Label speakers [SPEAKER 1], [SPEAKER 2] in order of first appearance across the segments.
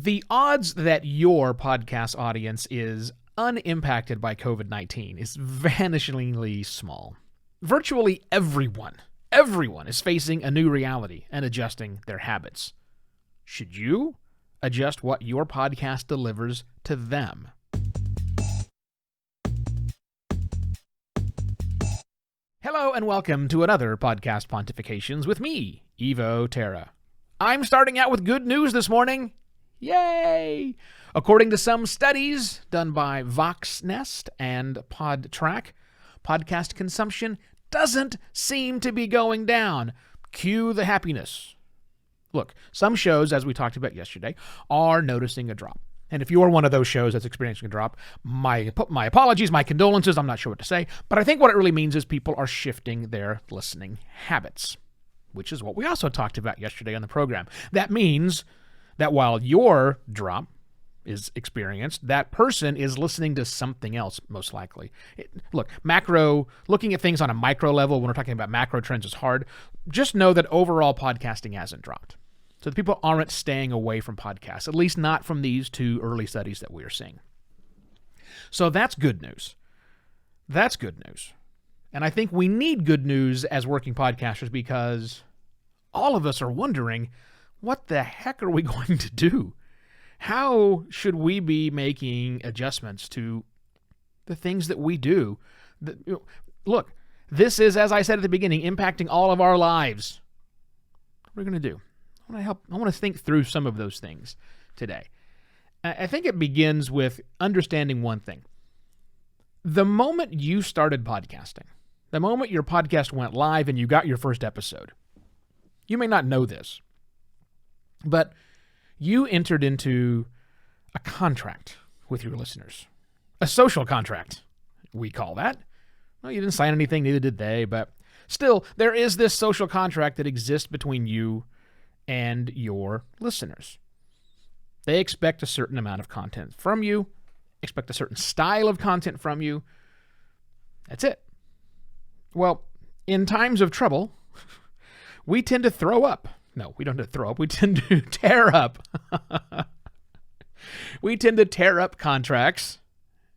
[SPEAKER 1] The odds that your podcast audience is unimpacted by COVID-19 is vanishingly small. Virtually everyone is facing a new reality and adjusting their habits. Should you adjust what your podcast delivers to them? Hello and welcome to another Podcast Pontifications with me, Evo Terra. I'm starting out with good news this morning. Yay! According to some studies done by Voxnest and Podtrac, podcast consumption doesn't seem to be going down. Cue the happiness. Look, some shows, as we talked about yesterday, are noticing a drop. And if you're one of those shows that's experiencing a drop, my apologies, my condolences, I'm not sure what to say. But I think what it really means is people are shifting their listening habits, which is what we also talked about yesterday on the program. That means that while your drop is experienced, that person is listening to something else, most likely. Looking at things on a micro level, when we're talking about macro trends, is hard. Just know that overall podcasting hasn't dropped. So the people aren't staying away from podcasts, at least not from these two early studies that we are seeing. So that's good news. That's good news. And I think we need good news as working podcasters because all of us are wondering, what the heck are we going to do? How should we be making adjustments to the things that we do? Look, this is, as I said at the beginning, impacting all of our lives. What are we going to do? I want to think through some of those things today. I think it begins with understanding one thing. The moment you started podcasting, the moment your podcast went live and you got your first episode, you may not know this, but you entered into a contract with your listeners. A social contract, we call that. Well, you didn't sign anything, neither did they, but still, there is this social contract that exists between you and your listeners. They expect a certain amount of content from you, expect a certain style of content from you. That's it. Well, in times of trouble, we tend to throw up. No, we don't have to throw up. We tend to tear up. We tend to tear up contracts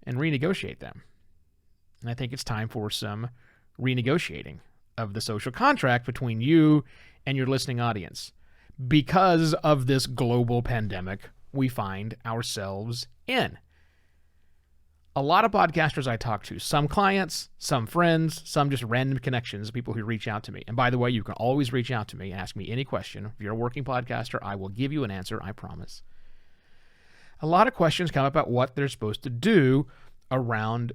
[SPEAKER 1] and renegotiate them. And I think it's time for some renegotiating of the social contract between you and your listening audience because of this global pandemic we find ourselves in. A lot of podcasters I talk to, some clients, some friends, some just random connections, people who reach out to me. And by the way, you can always reach out to me and ask me any question. If you're a working podcaster, I will give you an answer, I promise. A lot of questions come about what they're supposed to do around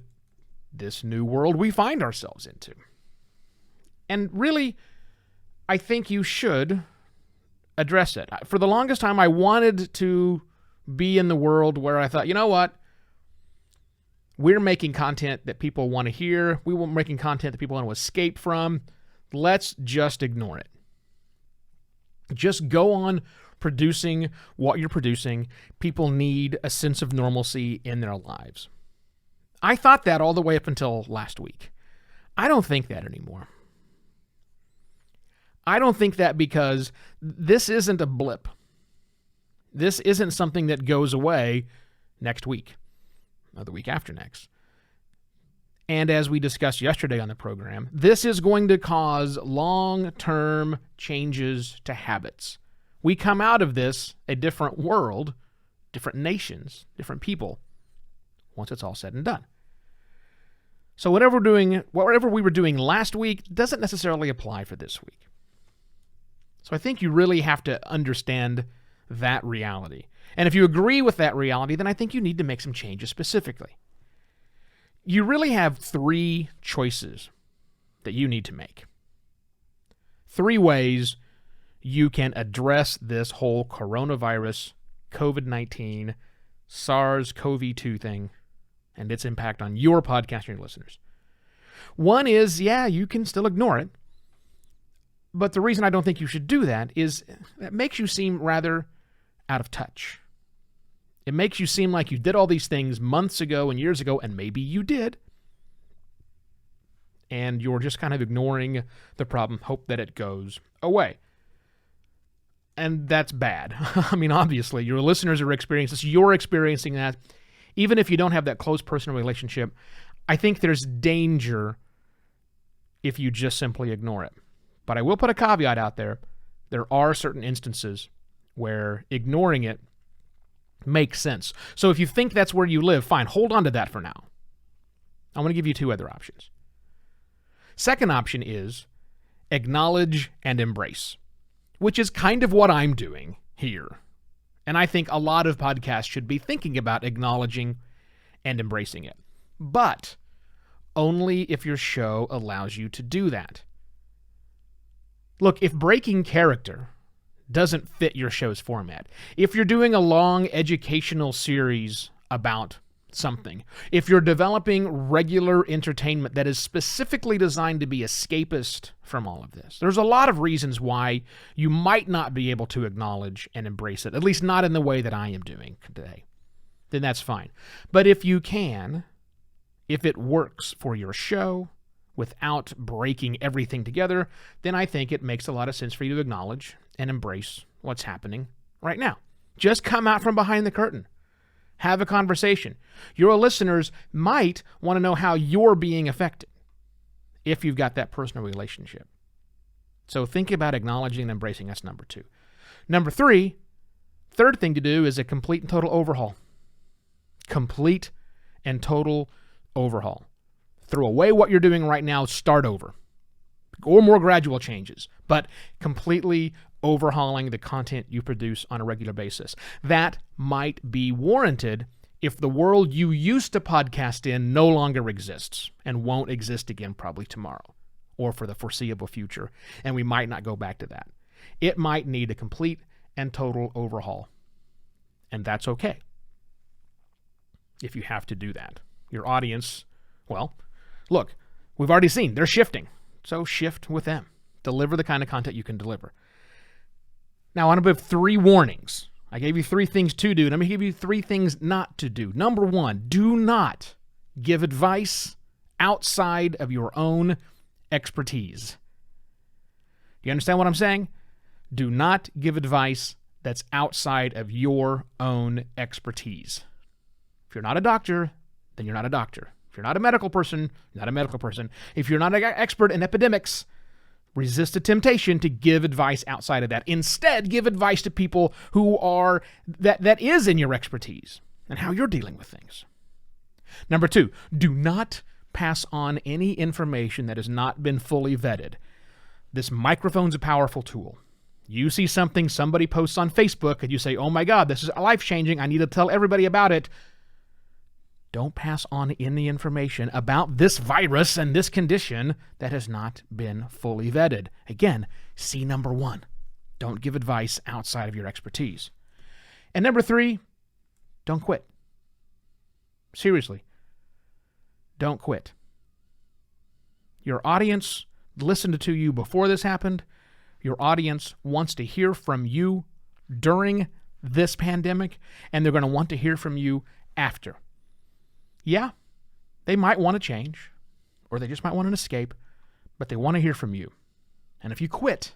[SPEAKER 1] this new world we find ourselves into. And really, I think you should address it. For the longest time, I wanted to be in the world where I thought, you know what? We're making content that people want to hear. We're making content that people want to escape from. Let's just ignore it. Just go on producing what you're producing. People need a sense of normalcy in their lives. I thought that all the way up until last week. I don't think that anymore. I don't think that because this isn't a blip. This isn't something that goes away next week. Or the week after next. And as we discussed yesterday on the program, this is going to cause long-term changes to habits. We come out of this a different world, different nations, different people, once it's all said and done. So whatever we were doing last week doesn't necessarily apply for this week. So I think you really have to understand that reality. And if you agree with that reality, then I think you need to make some changes specifically. You really have three choices that you need to make. Three ways you can address this whole coronavirus, COVID-19, SARS-CoV-2 thing, and its impact on your podcasting listeners. One is, you can still ignore it. But the reason I don't think you should do that is it makes you seem rather out of touch. It makes you seem like you did all these things months ago and years ago, and maybe you did. And you're just kind of ignoring the problem, hope that it goes away. And that's bad. I mean, obviously, your listeners are experiencing this. You're experiencing that. Even if you don't have that close personal relationship, I think there's danger if you just simply ignore it. But I will put a caveat out there. There are certain instances where ignoring it makes sense. So if you think that's where you live, fine, hold on to that for now. I'm going to give you two other options. Second option is acknowledge and embrace, which is kind of what I'm doing here. And I think a lot of podcasts should be thinking about acknowledging and embracing it. But only if your show allows you to do that. Look, if breaking character doesn't fit your show's format, if you're doing a long educational series about something, if you're developing regular entertainment that is specifically designed to be escapist from all of this, there's a lot of reasons why you might not be able to acknowledge and embrace it, at least not in the way that I am doing today. Then that's fine. But if you can, if it works for your show without breaking everything together, then I think it makes a lot of sense for you to acknowledge and embrace what's happening right now. Just come out from behind the curtain. Have a conversation. Your listeners might want to know how you're being affected if you've got that personal relationship. So think about acknowledging and embracing. That's number two. Number three, third thing to do is a complete and total overhaul. Complete and total overhaul. Throw away what you're doing right now, start over. Or more gradual changes, but completely overhauling the content you produce on a regular basis. That might be warranted if the world you used to podcast in no longer exists and won't exist again probably tomorrow or for the foreseeable future, and we might not go back to that. It might need a complete and total overhaul, and that's okay if you have to do that. Your audience, well, look, we've already seen they're shifting, so shift with them. Deliver the kind of content you can deliver. Now, I want to give 3 warnings. I gave you 3 things to do, and I'm going to give you 3 things not to do. Number 1, do not give advice outside of your own expertise. You understand what I'm saying? Do not give advice that's outside of your own expertise. If you're not a doctor, then you're not a doctor. If you're not a medical person, you're not a medical person. If you're not an expert in epidemics, resist the temptation to give advice outside of that. Instead, give advice to people who are that is in your expertise and how you're dealing with things. Number 2, do not pass on any information that has not been fully vetted. This microphone's a powerful tool. You see something somebody posts on Facebook and you say, oh my God, this is life-changing. I need to tell everybody about it. Don't pass on any information about this virus and this condition that has not been fully vetted. Again, see number 1. Don't give advice outside of your expertise. And number 3, don't quit. Seriously, don't quit. Your audience listened to you before this happened. Your audience wants to hear from you during this pandemic, and they're going to want to hear from you after. Yeah, they might want to change, or they just might want an escape, but they want to hear from you. And if you quit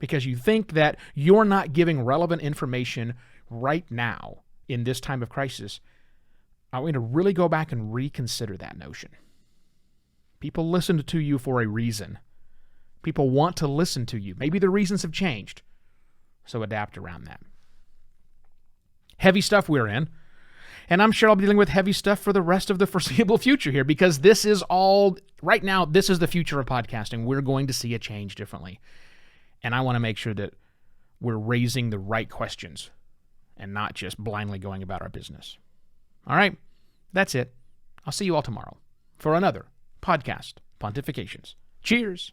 [SPEAKER 1] because you think that you're not giving relevant information right now in this time of crisis, I want you to really go back and reconsider that notion. People listen to you for a reason. People want to listen to you. Maybe the reasons have changed, so adapt around that. Heavy stuff we're in. And I'm sure I'll be dealing with heavy stuff for the rest of the foreseeable future here, because this is all, right now, this is the future of podcasting. We're going to see a change differently. And I want to make sure that we're raising the right questions and not just blindly going about our business. All right, that's it. I'll see you all tomorrow for another Podcast Pontifications. Cheers.